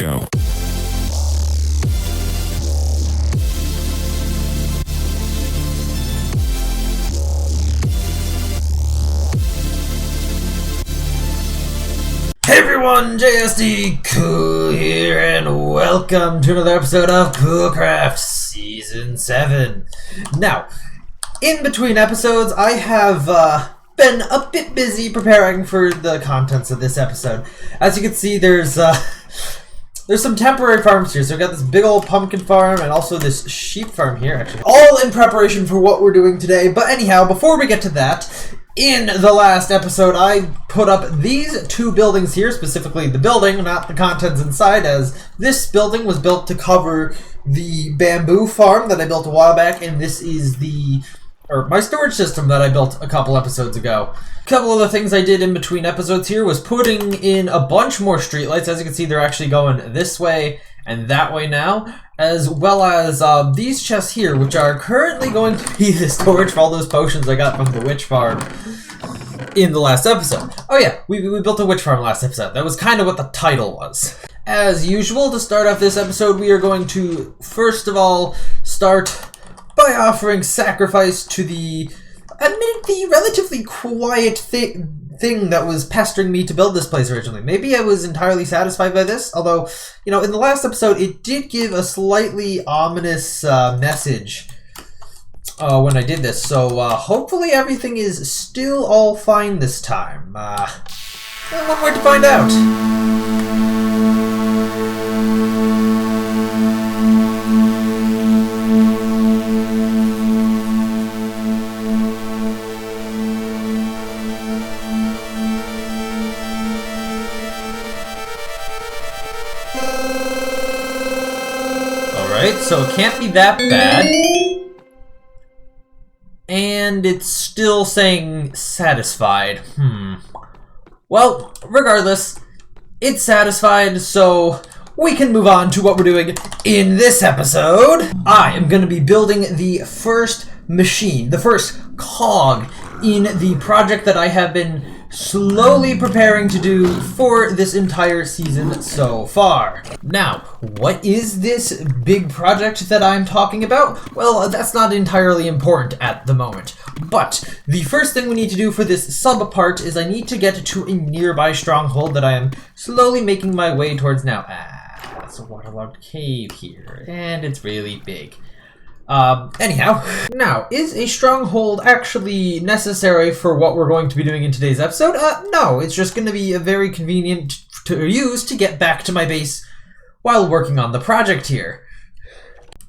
go. Hey everyone, JSD Cool here, and welcome to another episode of Coolcraft Season 7. Now, in between episodes, I have been a bit busy preparing for the contents of this episode. As you can see, there's some temporary farms here. So we've got this big old pumpkin farm and also this sheep farm here, actually. All in preparation for what we're doing today. But anyhow, before we get to that, in the last episode, I put up these two buildings here, specifically the building, not the contents inside, as this building was built to cover the bamboo farm that I built a while back, and this is my storage system that I built a couple episodes ago. A couple other things I did in between episodes here was putting in a bunch more streetlights. As you can see, they're actually going this way and that way now, as well as these chests here, which are currently going to be the storage for all those potions I got from the witch farm in the last episode. Oh yeah, we built a witch farm last episode. That was kind of what the title was. As usual, to start off this episode, we are going to, first of all, start by offering sacrifice to the, admittedly, relatively quiet thing that was pestering me to build this place originally. Maybe I was entirely satisfied by this, although, you know, in the last episode, it did give a slightly ominous message when I did this, so hopefully everything is still all fine this time. One more to find out. So it can't be that bad. And it's still saying satisfied. Well, regardless, it's satisfied, so we can move on to what we're doing in this episode. I am going to be building the first machine, the first cog in the project that I have been slowly preparing to do for this entire season so far. Now, what is this big project that I'm talking about? Well, that's not entirely important at the moment. But the first thing we need to do for this sub-part is I need to get to a nearby stronghold that I am slowly making my way towards now. It's a waterlogged cave here, and it's really big. Anyhow, now, is a stronghold actually necessary for what we're going to be doing in today's episode? No, it's just going to be a very convenient to use to get back to my base while working on the project here.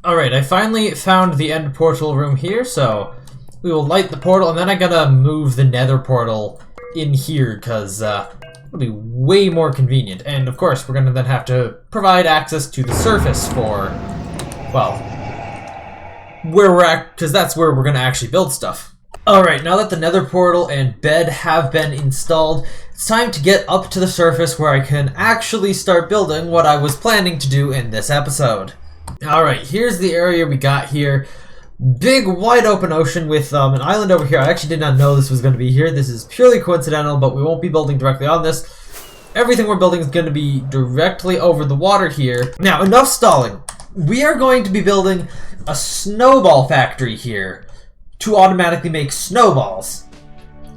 Alright, I finally found the end portal room here, so we will light the portal, and then I gotta move the nether portal in here, because it'll be way more convenient. And of course, we're gonna then have to provide access to the surface for, well, where we're at, because that's where we're going to actually build stuff. Alright, now that the nether portal and bed have been installed, it's time to get up to the surface where I can actually start building what I was planning to do in this episode. Alright, here's the area we got here. Big wide open ocean with an island over here. I actually did not know this was going to be here. This is purely coincidental, but we won't be building directly on this. Everything we're building is going to be directly over the water here. Now, enough stalling. We are going to be building a snowball factory here to automatically make snowballs.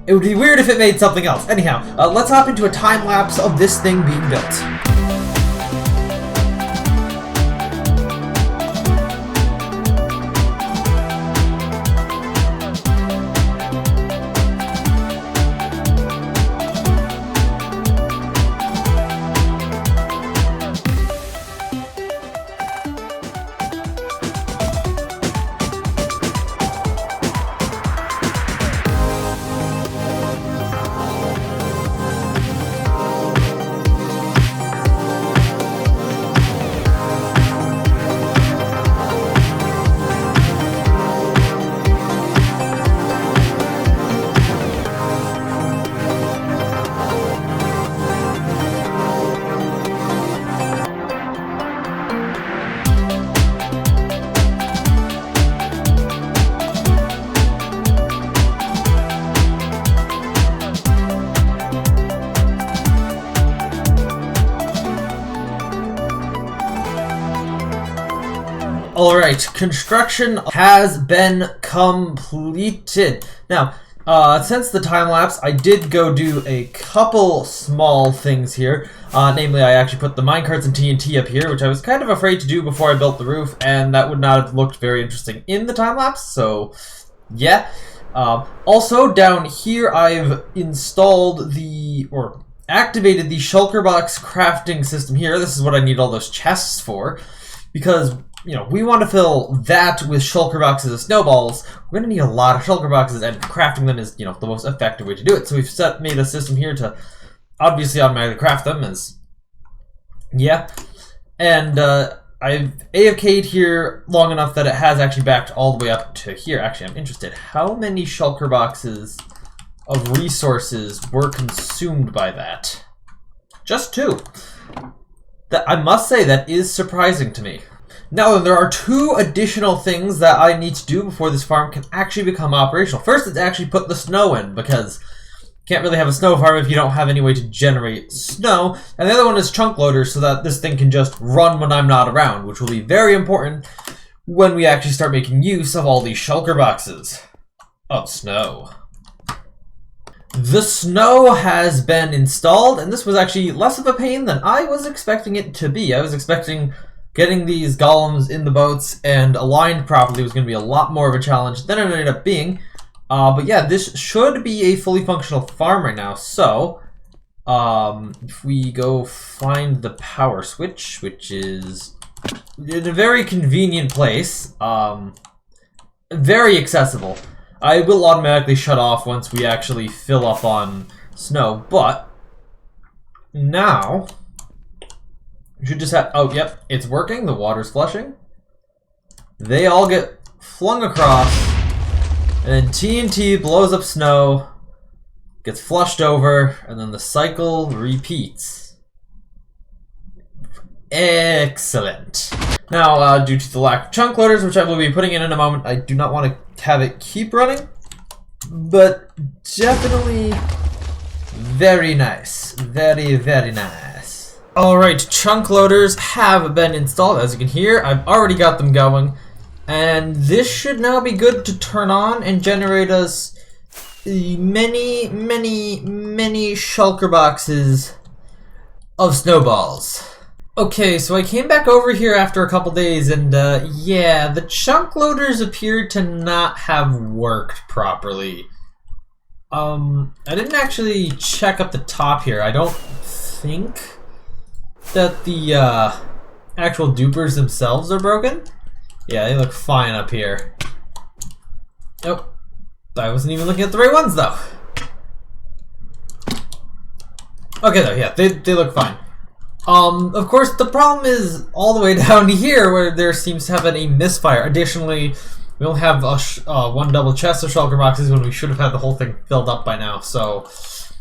It would be weird if it made something else. Anyhow, let's hop into a time lapse of this thing being built. Alright, construction has been completed. Now, since the time lapse, I did go do a couple small things here. Namely, I actually put the minecarts and TNT up here, which I was kind of afraid to do before I built the roof, and that would not have looked very interesting in the time lapse, so yeah. Also, down here, I've installed or activated the shulker box crafting system here. This is what I need all those chests for, because, you know, we want to fill that with shulker boxes of snowballs. We're going to need a lot of shulker boxes, and crafting them is, you know, the most effective way to do it. So we've made a system here to obviously automatically craft them, yeah. And I've AFK'd here long enough that it has actually backed all the way up to here. Actually, I'm interested. How many shulker boxes of resources were consumed by that? Just 2. That, I must say, that is surprising to me. Now, there are 2 additional things that I need to do before this farm can actually become operational. First, it's actually put the snow in, because you can't really have a snow farm if you don't have any way to generate snow. And the other one is chunk loaders, so that this thing can just run when I'm not around, which will be very important when we actually start making use of all these shulker boxes of snow. The snow has been installed, and this was actually less of a pain than I was expecting it to be. I was expecting getting these golems in the boats and aligned properly was going to be a lot more of a challenge than it ended up being. But yeah, this should be a fully functional farm right now. So, if we go find the power switch, which is in a very convenient place, very accessible. I will automatically shut off once we actually fill up on snow, but now you should just have, oh, yep, it's working, the water's flushing. They all get flung across, and then TNT blows up snow, gets flushed over, and then the cycle repeats. Excellent. Now, due to the lack of chunk loaders, which I will be putting in a moment, I do not want to have it keep running, but definitely very nice. Very, very nice. Alright, chunk loaders have been installed. As you can hear, I've already got them going, and this should now be good to turn on and generate us many, many, many shulker boxes of snowballs. Okay, so I came back over here after a couple days, and yeah, the chunk loaders appeared to not have worked properly. I didn't actually check up the top here. I don't think that the actual dupers themselves are broken. Yeah, they look fine up here. Nope, I wasn't even looking at the right ones though. Okay though, yeah, they look fine. Of course, the problem is all the way down here where there seems to have been a misfire. Additionally, we only have one double chest of shulker boxes when we should have had the whole thing filled up by now. So,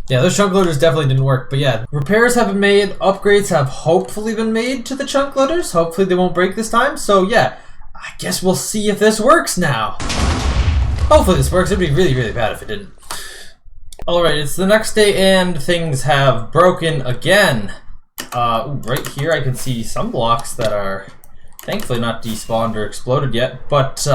yeah, those chunk loaders definitely didn't work. But yeah, repairs have been made, upgrades have hopefully been made to the chunk loaders. Hopefully they won't break this time. So yeah, I guess we'll see if this works now. Hopefully this works. It'd be really, really bad if it didn't. Alright, it's the next day and things have broken again. Right here I can see some blocks that are thankfully not despawned or exploded yet, but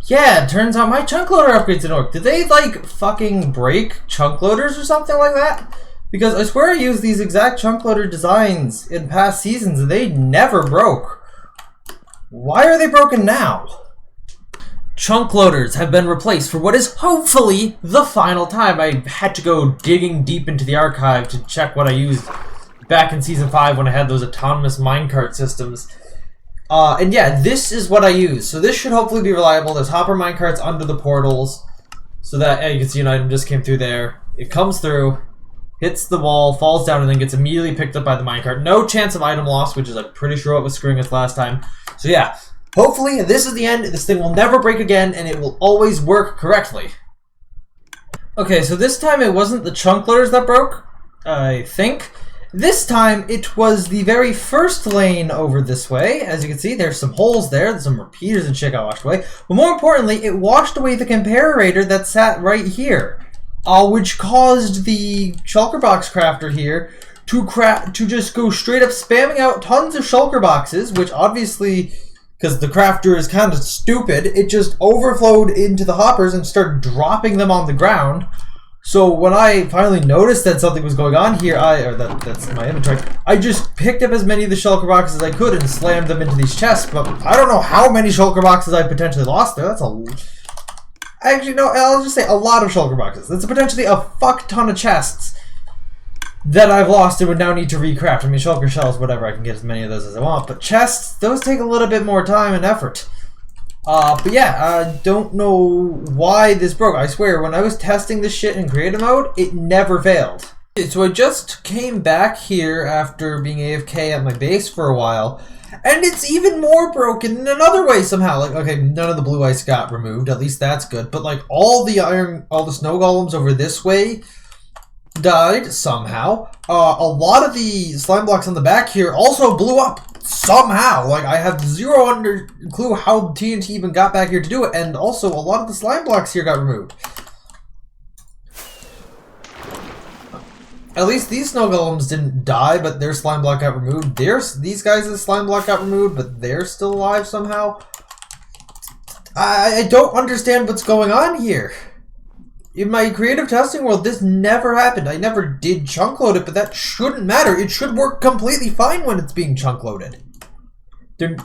yeah, it turns out my chunk loader upgrades didn't work. Did they like fucking break chunk loaders or something like that? Because I swear I used these exact chunk loader designs in past seasons and they never broke. Why are they broken now? Chunk loaders have been replaced for what is hopefully the final time. I had to go digging deep into the archive to check what I used back in Season 5 when I had those autonomous minecart systems. And yeah, this is what I use. So this should hopefully be reliable. There's hopper minecarts under the portals. So that, yeah, you can see an item just came through there. It comes through, hits the wall, falls down, and then gets immediately picked up by the minecart. No chance of item loss, which is I'm pretty sure what was screwing us last time. So yeah, hopefully this is the end. This thing will never break again, and it will always work correctly. Okay, so this time it wasn't the chunk loaders that broke, I think. This time, it was the very first lane over this way. As you can see, there's some holes there. There's some repeaters and shit got washed away. But more importantly, it washed away the comparator that sat right here. Which caused the shulker box crafter here to just go straight up spamming out tons of shulker boxes, which obviously because the crafter is kind of stupid. It just overflowed into the hoppers and started dropping them on the ground. So when I finally noticed that something was going on here, that's my inventory, I just picked up as many of the shulker boxes as I could and slammed them into these chests. But I don't know how many shulker boxes I potentially lost there. Actually, no, I'll just say a lot of shulker boxes. That's potentially a fuck ton of chests that I've lost and would now need to recraft. I mean, shulker shells, whatever, I can get as many of those as I want. But chests, those take a little bit more time and effort. But yeah, I don't know why this broke. I swear, when I was testing this shit in creative mode, it never failed. So I just came back here after being AFK at my base for a while, and it's even more broken in another way somehow. Like, okay, none of the blue ice got removed, at least that's good. But like all the snow golems over this way died somehow. A lot of the slime blocks on the back here also blew up somehow. Like, I have zero clue how TNT even got back here to do it, and also a lot of the slime blocks here got removed. At least these snow golems didn't die, but their slime block got removed. These guys' slime block got removed, but they're still alive somehow. I don't understand what's going on here. In my creative testing world, this never happened. I never did chunk load it, but that shouldn't matter. It should work completely fine when it's being chunk loaded. There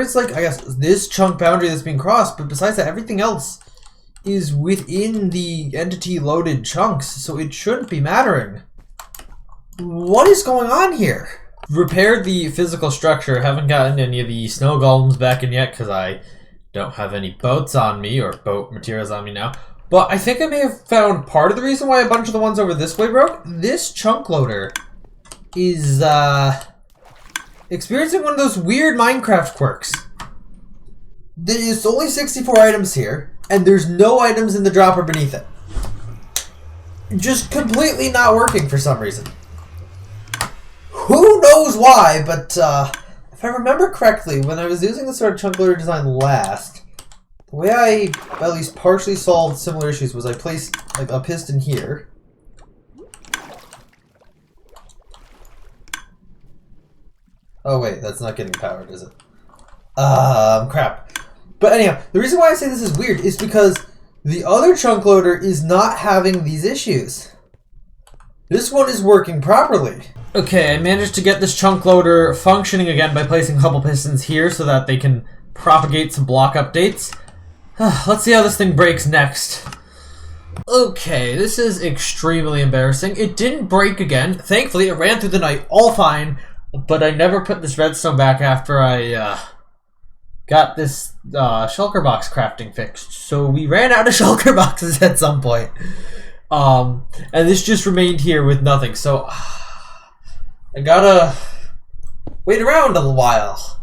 is, like, I guess, this chunk boundary that's being crossed, but besides that, everything else is within the entity loaded chunks, so it shouldn't be mattering. What is going on here? Repaired the physical structure. Haven't gotten any of the snow golems back in yet because I don't have any boats on me or boat materials on me now. But I think I may have found part of the reason why a bunch of the ones over this way broke. This chunk loader is experiencing one of those weird Minecraft quirks. There's only 64 items here, and there's no items in the dropper beneath it. Just completely not working for some reason. Who knows why, but if I remember correctly, when I was using the sort of chunk loader design last, the way I at least partially solved similar issues was I placed like a piston here. Oh wait, that's not getting powered, is it? Crap. But anyhow, the reason why I say this is weird is because the other chunk loader is not having these issues. This one is working properly. Okay, I managed to get this chunk loader functioning again by placing a couple pistons here so that they can propagate some block updates. Let's see how this thing breaks next. Okay, this is extremely embarrassing. It didn't break again. Thankfully, it ran through the night all fine, but I never put this redstone back after I got this shulker box crafting fixed. So we ran out of shulker boxes at some point. And this just remained here with nothing. So I gotta wait around a little while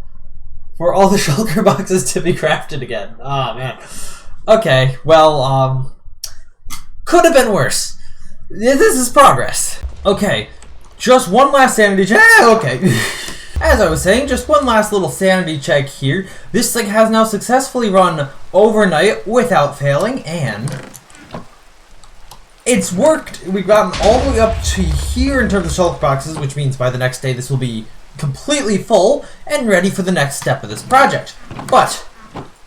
for all the shulker boxes to be crafted again. Oh, man. Okay, well, could have been worse. This is progress. Okay, just one last sanity check. Okay. As I was saying, just one last little sanity check here. This thing has now successfully run overnight without failing, and it's worked. We've gotten all the way up to here in terms of shulker boxes, which means by the next day this will be completely full and ready for the next step of this project. But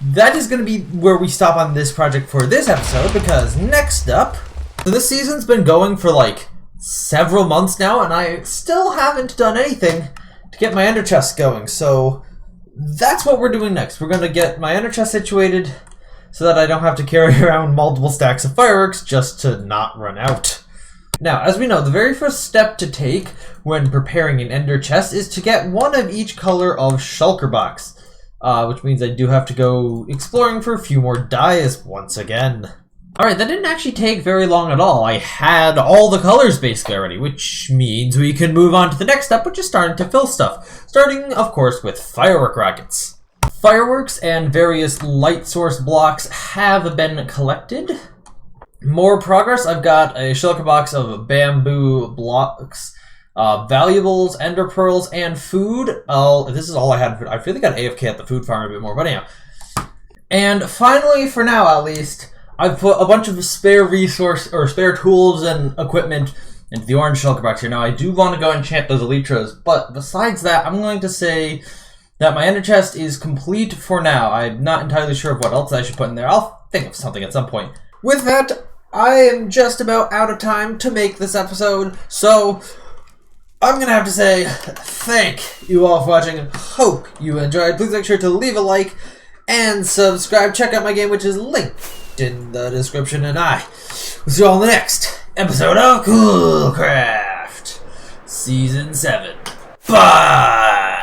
that is going to be where we stop on this project for this episode, because next up, so this season's been going for like several months now, and I still haven't done anything to get my ender chest going. So that's what we're doing next. We're going to get my ender chest situated so that I don't have to carry around multiple stacks of fireworks just to not run out. Now, as we know, the very first step to take when preparing an ender chest is to get one of each color of shulker box, which means I do have to go exploring for a few more dyes once again. Alright, that didn't actually take very long at all. I had all the colors basically already, which means we can move on to the next step, which is starting to fill stuff. Starting, of course, with firework rockets. Fireworks and various light source blocks have been collected. More progress, I've got a shulker box of bamboo blocks, valuables, ender pearls, and food. This is all I had. I really got AFK at the food farm a bit more, but anyhow. And finally, for now at least, I've put a bunch of spare resource or spare tools and equipment into the orange shulker box here. Now, I do want to go enchant those elytras, but besides that, I'm going to say that my ender chest is complete for now. I'm not entirely sure of what else I should put in there. I'll think of something at some point. With that, I am just about out of time to make this episode, so I'm going to have to say thank you all for watching. Hope you enjoyed. Please make sure to leave a like and subscribe. Check out my game, which is linked in the description, and I will see you all in the next episode of Coolcraft Season 7. Bye!